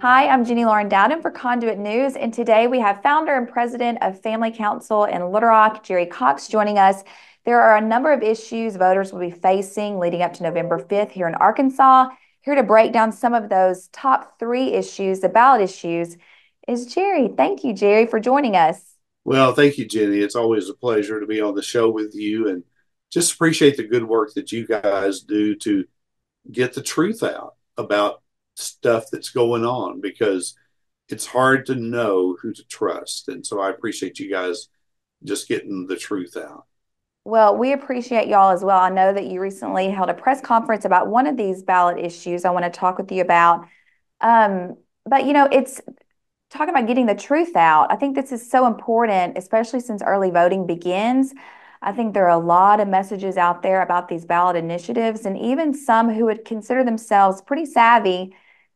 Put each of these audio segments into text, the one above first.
Hi, I'm Jenny Lauren Dowden for Conduit News, and today we have founder and president of Family Council in Little Rock, Jerry Cox, joining us. There are a number of issues voters will be facing leading up to November 5th here in Arkansas. Here to break down some of those top three issues, the ballot issues, is Jerry. Thank you, Jerry, for joining us. Well, thank you, Jenny. It's always a pleasure to be on the show with you and just appreciate the good work that you guys do to get the truth out about stuff that's going on because it's hard to know who to trust. And so I appreciate you guys just getting the truth out. Well, we appreciate y'all as well. I know that you recently held a press conference about one of these ballot issues I want to talk with you about. Um, but it's talking about getting the truth out. I think this is so important, especially since early voting begins. I think there are a lot of messages out there about these ballot initiatives, and even some who would consider themselves pretty savvy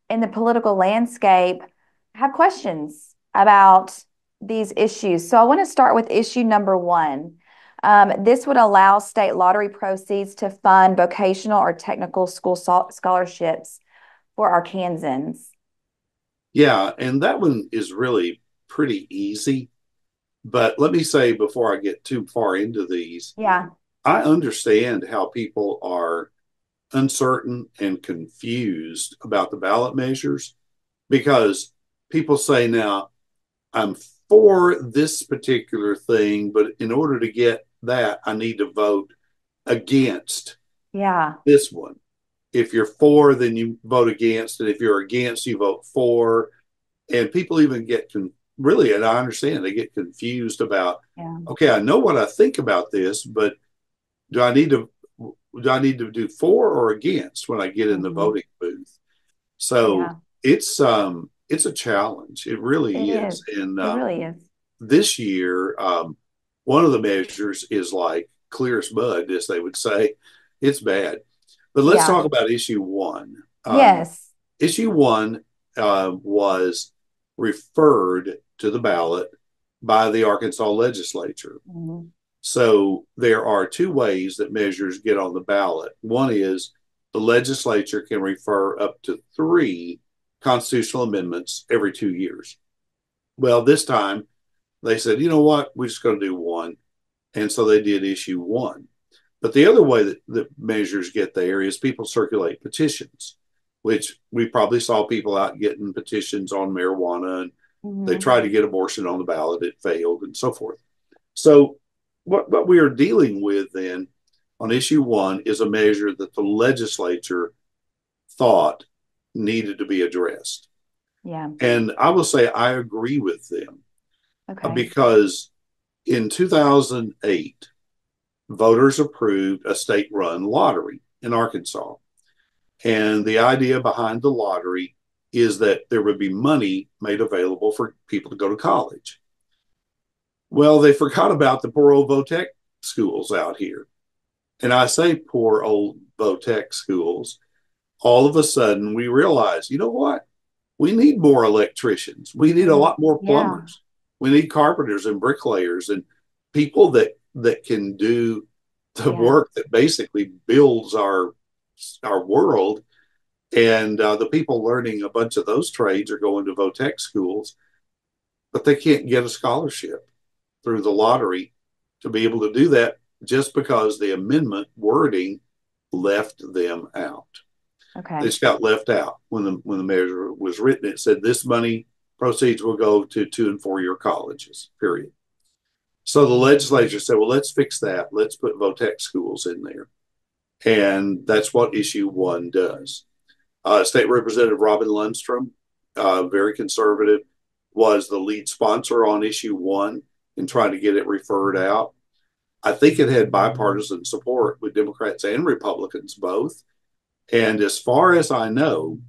in the political landscape have questions about these issues. So I want to start with issue number one. This would allow state lottery proceeds to fund vocational or technical school scholarships for Arkansans. Yeah, and that one is really pretty easy. But let me say before I get too far into these, Yeah. I understand how people are uncertain and confused about the ballot measures because people say now, I'm for this particular thing, but in order to get that, I need to vote against Yeah. this one. If you're for, then you vote against, and if you're against, you vote for. And people even get really, and I understand they get confused about, Yeah. okay, I know what I think about this, but do I need to do I need to do for or against when I get in the Hmm. voting booth? So Yeah. it's a challenge. It really It is. is. And It really is. this year, one of the measures is like clear as mud, as they would say. It's bad. But let's Yeah. talk about issue one. Yes. Issue one was referred to the ballot by the Arkansas legislature. Mhm. So there are two ways that measures get on the ballot. One is the legislature can refer up to three constitutional amendments every 2 years. Well, this time they said, you know what, we're just going to do one. And so they did issue one. But the other way that measures get there is people circulate petitions, which we probably saw people out getting petitions on marijuana and they Hmm. tried to get abortion on the ballot, it failed, and so forth. So what we are dealing with then on issue one is a measure that the legislature thought needed to be addressed. Yeah. And I will say I agree with them Okay. because in 2008, voters approved a state run lottery in Arkansas. And the idea behind the lottery is that there would be money made available for people to go to college. Well, they forgot about the poor old Votech schools out here. And I say poor old Votech schools. All of a sudden, we realize, you know what? We need more electricians. We need a Mm, lot more yeah. plumbers. We need carpenters and bricklayers and people that can do the Yeah. work that basically builds our world. And the people learning a bunch of those trades are going to Votech schools, but they can't get a scholarship through the lottery to be able to do that just because the amendment wording left them out. They Okay. just got left out when the measure was written. It said this money proceeds will go to 2 and 4 year colleges. Period. So the legislature said, well, let's fix that. Let's put Votech schools in there, and that's what issue one does. State Representative Robin Lundstrom, very conservative, was the lead sponsor on issue one in trying to get it referred out. I think it had bipartisan support with Democrats and Republicans both. And as far as I know,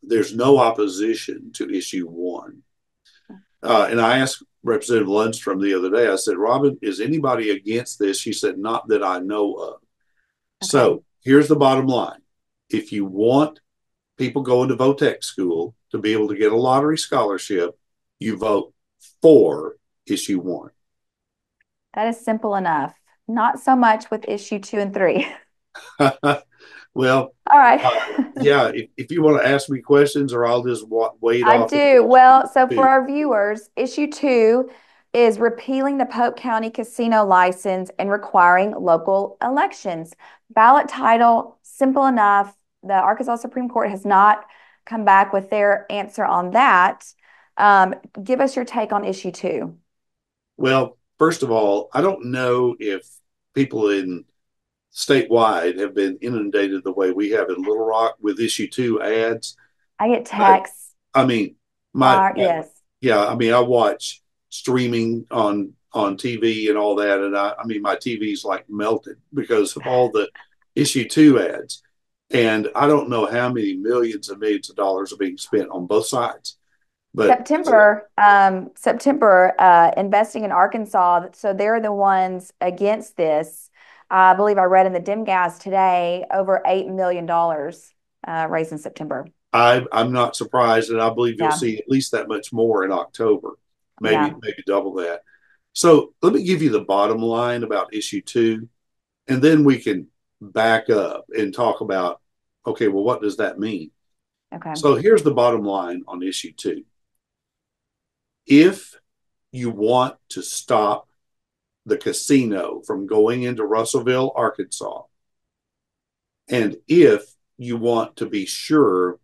there's no opposition to issue one. And I asked Representative Lundstrom the other day, I said, Robin, is anybody against this? She said, not that I know of. Okay. So here's the bottom line. If you want people going to Votech school to be able to get a lottery scholarship, you vote for issue one. That is simple enough. Not so much with issue two and three. Well, All right. uh, yeah, if you want to ask me questions, or I'll just wade I off do. into Well, so for two. our viewers, issue two is repealing the Polk County casino license and requiring local elections. Ballot title, simple enough. The Arkansas Supreme Court has not come back with their answer on that. Give us your take on issue two. Well, first of all, I don't know if people in statewide have been inundated the way we have in Little Rock with issue two ads. I get But texts, I mean, flyer, yes. yeah, I mean, I watch streaming on TV and all that, and I mean, my TV's like melted because of all the issue two ads, and I don't know how many millions and millions of dollars are being spent on both sides. But September, investing in Arkansas. So they're the ones against this. I believe I read in the dim gas today over $8 million raised in September. I'm not surprised, and I believe you'll Yeah, see at least that much more in October, yeah. maybe double that. So let me give you the bottom line about issue two, and then we can back up and talk about, okay, well, what does that mean? Okay. So here's the bottom line on issue two. If you want to stop the casino from going into Russellville, Arkansas, and if you want to be sure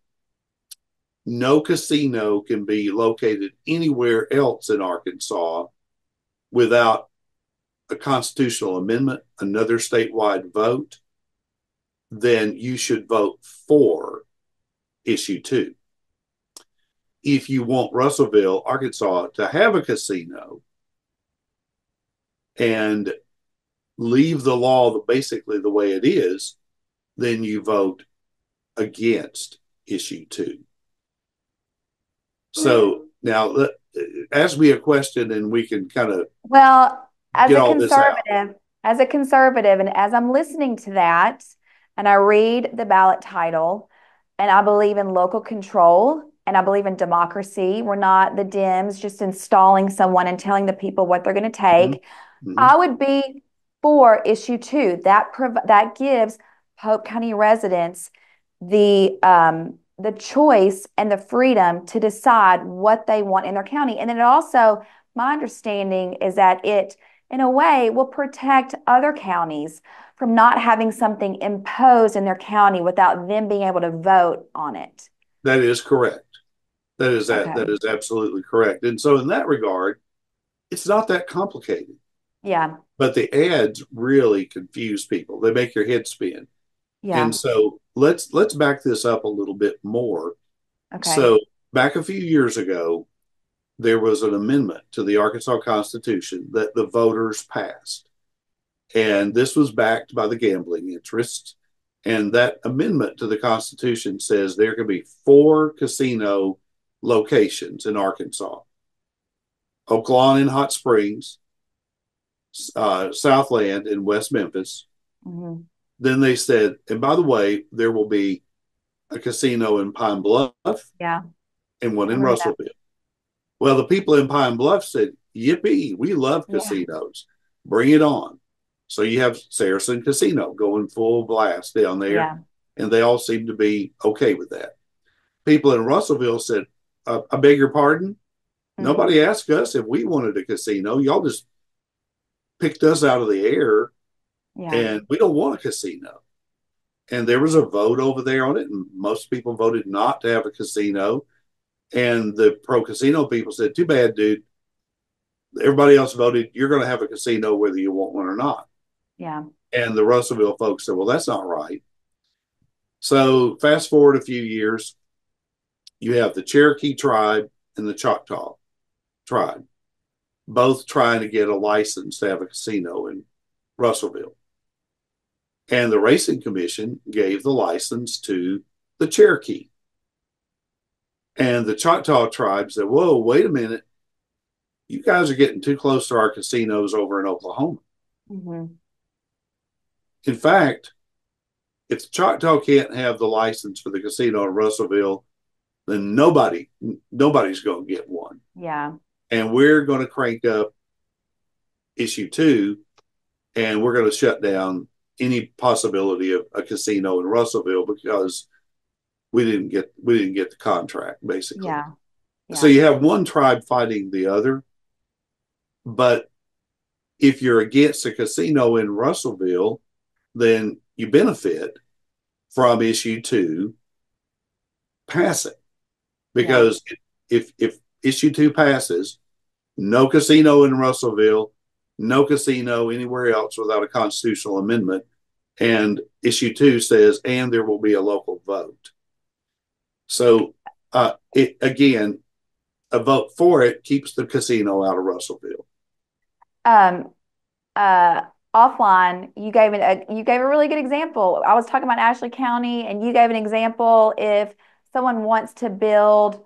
no casino can be located anywhere else in Arkansas without a constitutional amendment, another statewide vote, then you should vote for issue two. If you want Russellville, Arkansas to have a casino and leave the law basically the way it is, then you vote against issue two. So now ask me a question and we can kind of Well, get all this out. as a conservative, and as I'm listening to that, and I read the ballot title, and I believe in local control, and I believe in democracy. We're not the Dems just installing someone and telling the people what they're going to Mm-hmm. take. Mm-hmm. I would be for issue two. That gives Polk County residents the choice and the freedom to decide what they want in their county. And then it also, my understanding is that it, in a way, will protect other counties from not having something imposed in their county without them being able to vote on it. That is correct. That Okay. is absolutely correct. And so in that regard, it's not that complicated. Yeah. But the ads really confuse people. They make your head spin. And Yeah. so let's back this up a little bit more. Okay. So back a few years ago, there was an amendment to the Arkansas Constitution that the voters passed. And this was backed by the gambling interests. And that amendment to the Constitution says there can be four casino locations in Arkansas: Oaklawn in Hot Springs, Southland in West Memphis. Hmm. Then they said, and by the way, there will be a casino in Pine Bluff Yeah. and one I in read that. Russellville. Well, the people in Pine Bluff said, yippee, we love Yeah. casinos. Bring it on. So you have Saracen Casino going full blast down there, Yeah. and they all seem to be okay with that. People in Russellville said, I beg your pardon? Hmm. Nobody asked us if we wanted a casino. Y'all just picked us out of the air, Yeah. and we don't want a casino. And there was a vote over there on it, and most people voted not to have a casino. And the pro casino people said, too bad, dude. Everybody else voted, you're going to have a casino whether you want one or not. Yeah. And the Russellville folks said, well, that's not right. So fast forward a few years, you have the Cherokee tribe and the Choctaw tribe, both trying to get a license to have a casino in Russellville. And the Racing Commission gave the license to the Cherokee. And the Choctaw tribe said, whoa, wait a minute. You guys are getting too close to our casinos over in Oklahoma. Hmm. In fact, if the Choctaw can't have the license for the casino in Russellville, then nobody's going to get one. Yeah. And we're going to crank up issue two, and we're going to shut down any possibility of a casino in Russellville because we didn't get the contract basically. Yeah. So Yeah. you have one tribe fighting the other, but if you're against a casino in Russellville, then you benefit from issue two passing Yeah. because if issue two passes, no casino in Russellville, no casino anywhere else without a constitutional amendment, and issue two says, and there will be a local vote. So, again, a vote for it keeps the casino out of Russellville. Um, uh, Offline, you gave a really good example. I was talking about Ashley County, and you gave an example if someone wants to build,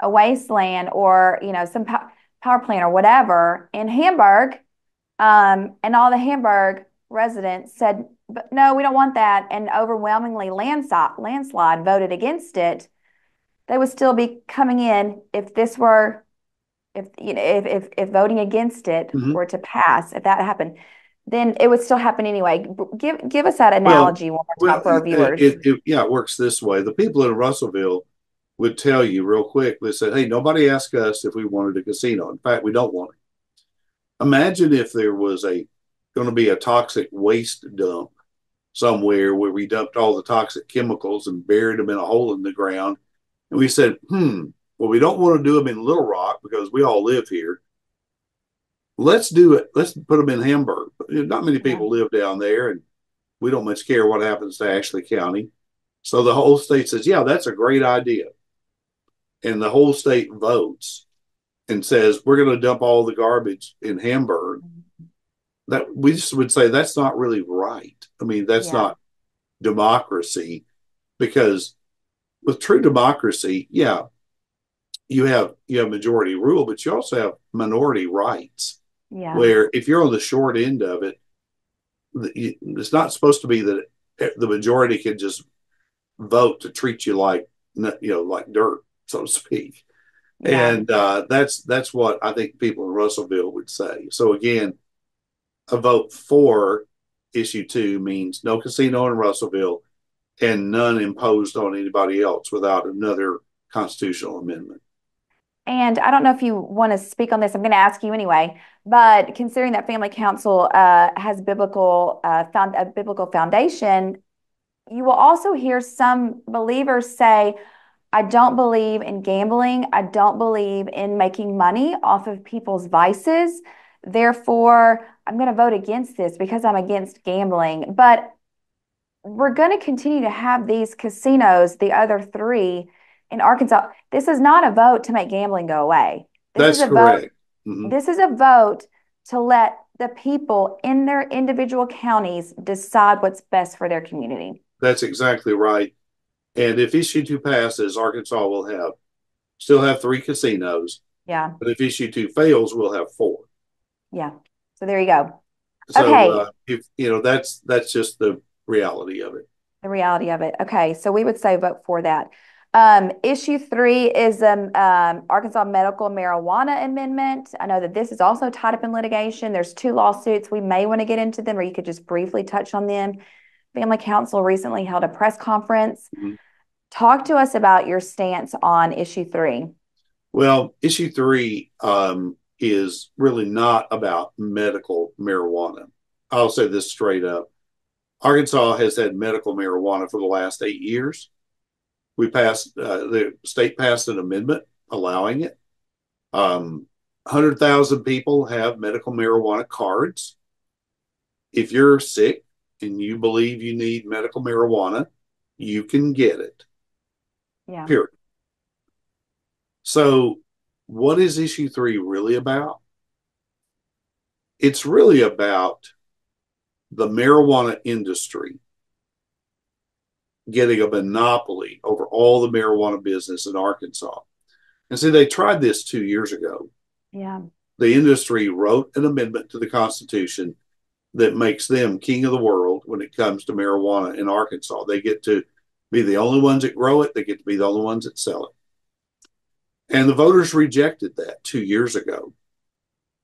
a wasteland or some power plant or whatever in Hamburg, and all the Hamburg residents said, "But no, we don't want that," and overwhelmingly landslide voted against it. They would still be coming in if this were if voting against it Mm-hmm. were to pass, if that happened, then it would still happen anyway. Give us that Well, analogy one more well, time for our viewers. yeah, it works this way. The people in Russellville would tell you real quick. They said, "Hey, nobody asked us if we wanted a casino. In fact, we don't want it." Imagine if there was a going to be a toxic waste dump somewhere where we dumped all the toxic chemicals and buried them in a hole in the ground, and we said, well, we don't want to do them in Little Rock because we all live here. Let's do it. Let's put them in Hamburg. Not many Yeah, people live down there, and we don't much care what happens to Ashley County. So the whole state says, yeah, that's a great idea. And the whole state votes and says, we're going to dump all the garbage in Hamburg. That we just would say that's not really right. I mean, that's yeah, not democracy because with true democracy, yeah, you have majority rule, but you also have minority rights. yeah, Where if you're on the short end of it, it's not supposed to be that the majority can just vote to treat you like like dirt, so to speak. yeah. And that's what I think people in Russellville would say. So again, a vote for issue two means no casino in Russellville and none imposed on anybody else without another constitutional amendment. And I don't know if you want to speak on this. I'm going to ask you anyway. But considering that Family Council has found a biblical foundation, you will also hear some believers say, I don't believe in gambling. I don't believe in making money off of people's vices. Therefore, I'm going to vote against this because I'm against gambling. But we're going to continue to have these casinos, the other three in Arkansas. This is not a vote to make gambling go away. This is That's a vote. correct. Mm-hmm. This is a vote to let the people in their individual counties decide what's best for their community. That's exactly right. And if issue two passes, Arkansas will still have three casinos. Yeah. But if issue two fails, we'll have four. Yeah. So there you go. So Okay. if that's just the reality of it. The reality of it. Okay. So we would say vote for that. Issue three is Arkansas medical marijuana amendment. I know that this is also tied up in litigation. There's two lawsuits. We may want to get into them, or you could just briefly touch on them. Family Council recently held a press conference. Mm-hmm. Talk to us about your stance on issue three. Well, issue three is really not about medical marijuana. I'll say this straight up. Arkansas has had medical marijuana for the last 8 years. The state passed an amendment allowing it. 100,000 people have medical marijuana cards. If you're sick and you believe you need medical marijuana, you can get it. Yeah. Period. So, what is issue three really about? It's really about the marijuana industry getting a monopoly over all the marijuana business in Arkansas. And see, they tried this 2 years ago. Yeah. The industry wrote an amendment to the Constitution that makes them king of the world when it comes to marijuana in Arkansas. They get to be the only ones that grow it, they get to be the only ones that sell it. And the voters rejected that 2 years ago.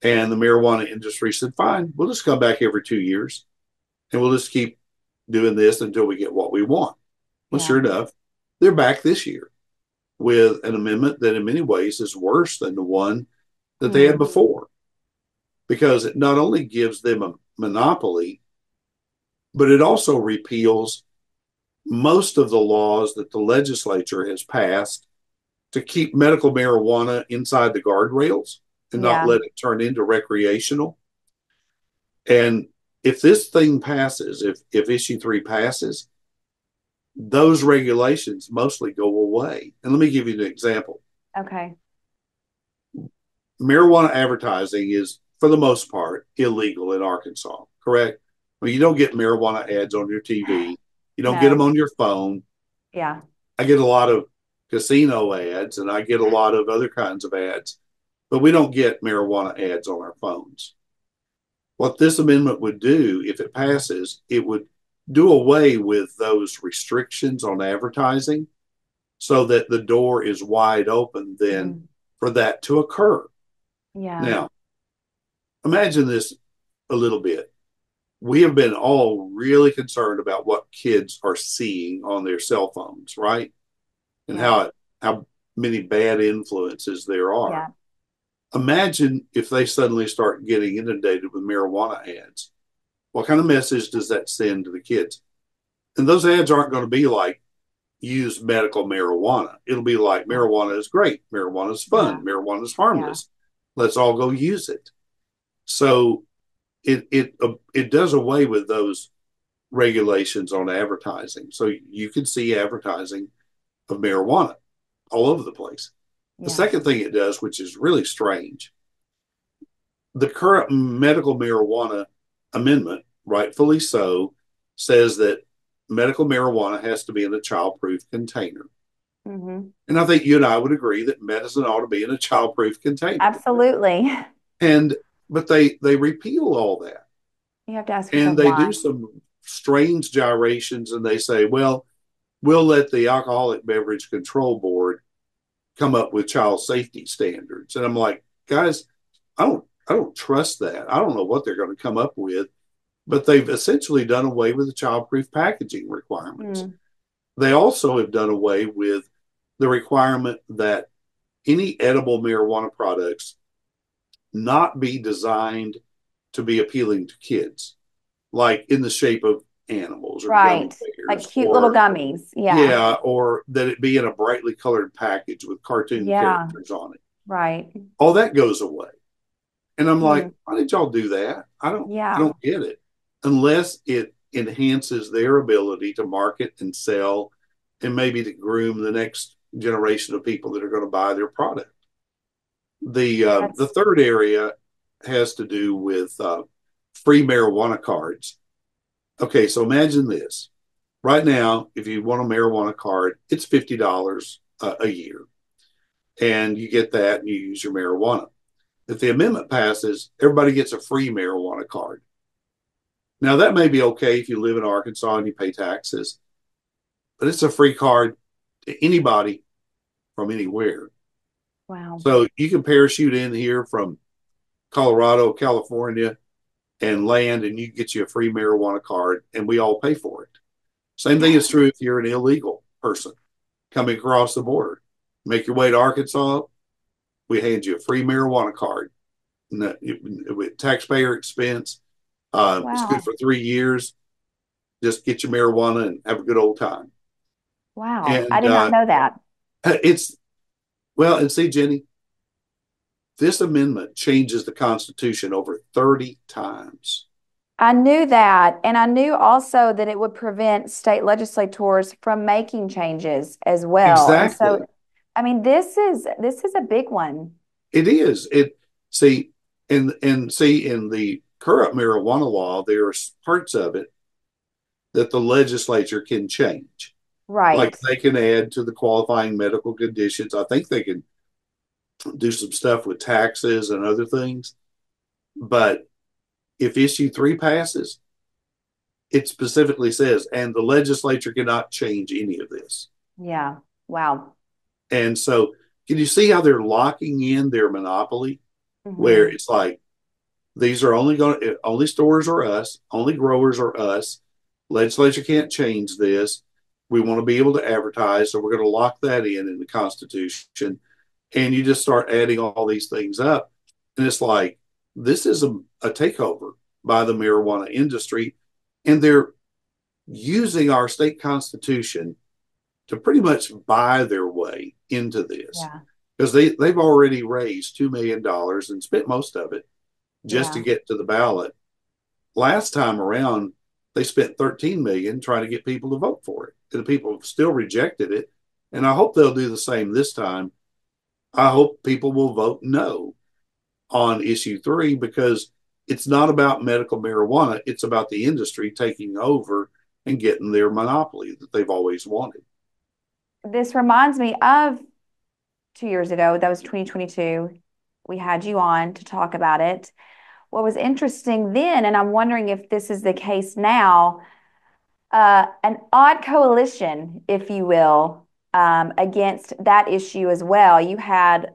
And the marijuana industry said, fine, we'll just come back every 2 years. and we'll just keep doing this until we get what we want. Well, Yeah. sure enough, they're back this year with an amendment that in many ways is worse than the one that they had Mm, before, because it not only gives them a monopoly, but it also repeals most of the laws that the legislature has passed to keep medical marijuana inside the guardrails and not yeah. let it turn into recreational. And if this thing passes, if issue three passes, those regulations mostly go away. And let me give you an example. Okay. Marijuana advertising is, for the most part, illegal in Arkansas, correct? Well, you don't get marijuana ads on your TV. You don't get them No. on your phone. Yeah. I get a lot of casino ads and I get a lot of other kinds of ads, but we don't get marijuana ads on our phones. What this amendment would do, if it passes, it would do away with those restrictions on advertising so that the door is wide open then Mm, for that to occur. yeah. Now, imagine this a little bit. We have been all really concerned about what kids are seeing on their cell phones, right? And Yeah. how many bad influences there are. Yeah. Imagine if they suddenly start getting inundated with marijuana ads. What kind of message does that send to the kids? And those ads aren't going to be like use medical marijuana. It'll be like Yeah. marijuana is great, marijuana is Yeah. fun, marijuana is Yeah. harmless. Let's all go use it. So it does away with those regulations on advertising. So you can see advertising of marijuana all over the place. The Yeah. second thing it does, which is really strange, the current medical marijuana amendment, rightfully so, says that medical marijuana has to be in a childproof container. Hmm. And I think you and I would agree that medicine ought to be in a childproof container. Absolutely. And but they repeal all that. You have to ask And yourself they why. do some strange gyrations and they say, well, we'll let the Alcoholic Beverage Control Board come up with child safety standards. And I'm like, guys, I don't trust that. I don't know what they're going to come up with, but they've essentially done away with the childproof packaging requirements. Mm, They also have done away with the requirement that any edible marijuana products not be designed to be appealing to kids, like in the shape of animals or gummy right. Like bears, cute little or gummies. Yeah. yeah, or that it be in a brightly colored package with cartoon Yeah. characters on it. Right. All that goes away. And I'm like, Mm, why did y'all do that? I yeah. don't get it. Unless it enhances their ability to market and sell and maybe to groom the next generation of people that are going to buy their product. The That's third area has to do with free marijuana cards. Okay, so imagine this. Right now, if you want a marijuana card, it's $50 a year, and you get that and you use your marijuana. If the amendment passes, everybody gets a free marijuana card. Now, that may be okay if you live in Arkansas and you pay taxes, but it's a free card to anybody from anywhere. wow. So you can parachute in here from Colorado, California, and land, and you get you a free marijuana card, and we all pay for it. Same thing is true if you're an illegal person coming across the border. Make your way to Arkansas, we hand you a free marijuana card. With taxpayer expense, it's good Wow. for 3 years. Just get your marijuana and have a good old time. Wow. I And did not know that. it's well, and see, Jenny, this amendment changes the Constitution over 30 times. I knew that. And I knew also that it would prevent state legislators from making changes as well. And Exactly. so, I mean, this is a big one. It is. It see, and see in the current marijuana law, there's parts of it that the legislature can change. Like Right. they can add to the qualifying medical conditions. I think they can do some stuff with taxes and other things. But if issue three passes, it specifically says, and the legislature cannot change any of this. Yeah. Wow. And so, can you see how they're locking in their monopoly? Where Hmm. it's like These are only stores are us, only growers are us. Legislature can't change this. We want to be able to advertise, so we're going to lock that in the Constitution. And you just start adding all these things up, and it's like this is a takeover by the marijuana industry, and they're using our state constitution to pretty much buy their way into this Yeah. because they've already raised $2 million and spent most of it just to Yeah. get to the ballot. Last time around, they spent 13 million trying to get people to vote for it. And the people still rejected it. And I hope they'll do the same this time. I hope people will vote no on issue 3 because it's not about medical marijuana. It's about the industry taking over and getting their monopoly that they've always wanted. This reminds me of 2 years ago, that was 2022. We had you on to talk about it. What was interesting then, and I'm wondering if this is the case now, an odd coalition, if you will, against that issue as well. You had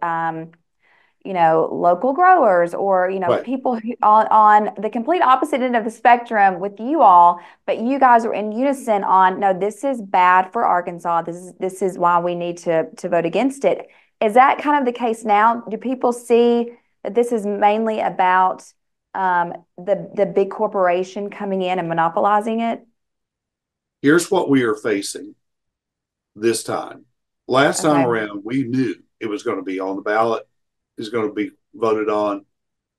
local growers or, Right. people who, on the complete opposite end of the spectrum with you all, but you guys were in unison on, no, this is bad for Arkansas. This is why we need to vote against it. Is that kind of the case now? Do people see that this is mainly about the big corporation coming in and monopolizing it? Here's what we are facing this time. Last time Okay. around, we knew it was going to be on the ballot, is going to be voted on.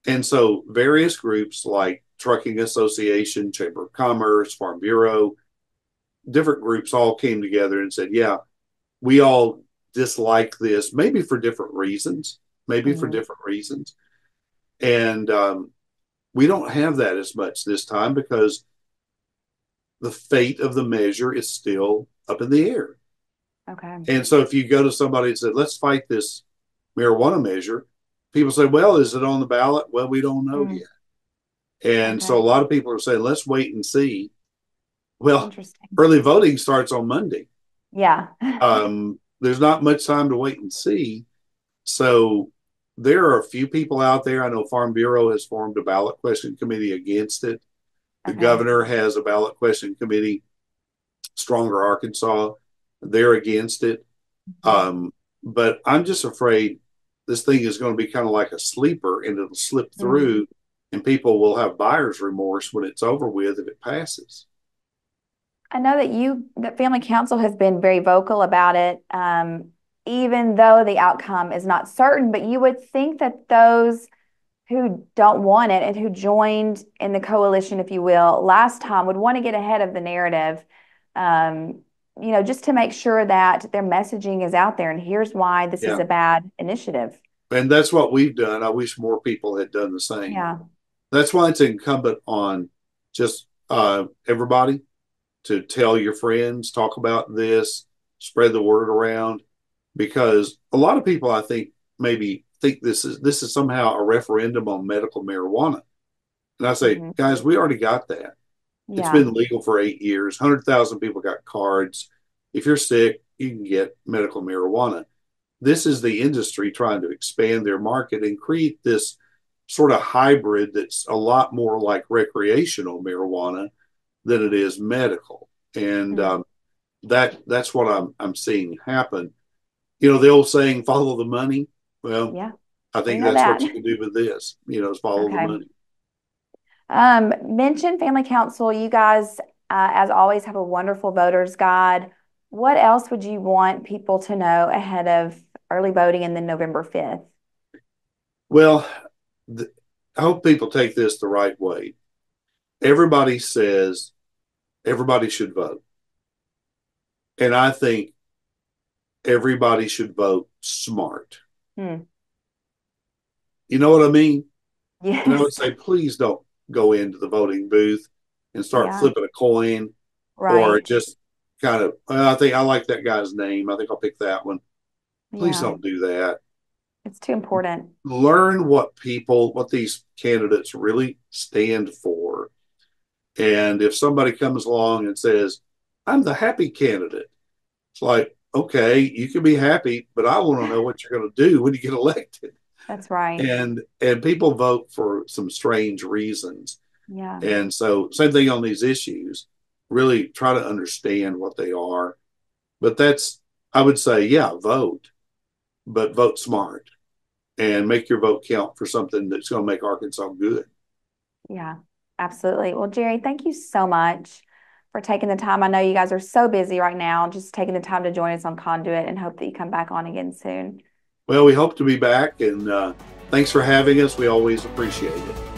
And so various groups like Trucking Association, Chamber of Commerce, Farm Bureau, different groups all came together and said, yeah, we all dislike this, maybe for different reasons, maybe for Mhm. different reasons. And we don't have that as much this time because the fate of the measure is still up in the air. Okay. And so if you go to somebody and say, let's fight this marijuana measure, people say, well, is it on the ballot? Well, we don't know Mm, yet. And so a okay. lot of people are saying, let's wait and see. Well, Interesting. early voting starts on Monday. Yeah. There's not much time to wait and see. So there are a few people out there. I know Farm Bureau has formed a ballot question committee against it. The Okay. governor has a ballot question committee, Stronger Arkansas. They're against it. Mhm. But I'm just afraid this thing is going to be kind of like a sleeper and it'll slip Mm. through and people will have buyer's remorse when it's over with if it passes. I know that Family Council has been very vocal about it, even though the outcome is not certain. But you would think that those who don't want it and who joined in the coalition, if you will, last time would want to get ahead of the narrative, um, just to make sure that their messaging is out there. And here's why this is Yeah. a bad initiative. And that's what we've done. I wish more people had done the same. Yeah. That's why it's incumbent on just everybody to tell your friends, talk about this, spread the word around, because a lot of people, I think, maybe think this is somehow a referendum on medical marijuana. And I say, Hmm. guys, we already got that. It's Yeah. been legal for 8 years. 100,000 people got cards. If you're sick, you can get medical marijuana. This is the industry trying to expand their market and create this sort of hybrid that's a lot more like recreational marijuana than it is medical. And Mm. that's what I'm seeing happen. You know, the old saying, follow the money. Well, Yeah. I We think know that's that. what you can do with this, is follow the Okay. money. Mention Family Council. You guys, as always, have a wonderful voters guide. What else would you want people to know ahead of early voting and then November 5th? Well, I hope people take this the right way. Everybody says everybody should vote. And I think everybody should vote smart. Hmm. You know what I mean? And I would Yes. say, please don't go into the voting booth and start Yeah. flipping a coin or Right. just kind of, I think I like that guy's name. I think I'll pick that one. Please Yeah. don't do that. It's too important. Learn what these candidates really stand for. And if somebody comes along and says, I'm the happy candidate, it's like, okay, you can be happy, but I want to know what you're going to do when you get elected. That's right. And people vote for some strange reasons. Yeah. And so same thing on these issues, really try to understand what they are. But that's, I would say, yeah, vote, but vote smart and make your vote count for something that's going to make Arkansas good. Yeah, absolutely. Well, Jerry, thank you so much for taking the time. I know you guys are so busy right now, just taking the time to join us on Conduit and hope that you come back on again soon. Well, we hope to be back, and thanks for having us. We always appreciate it.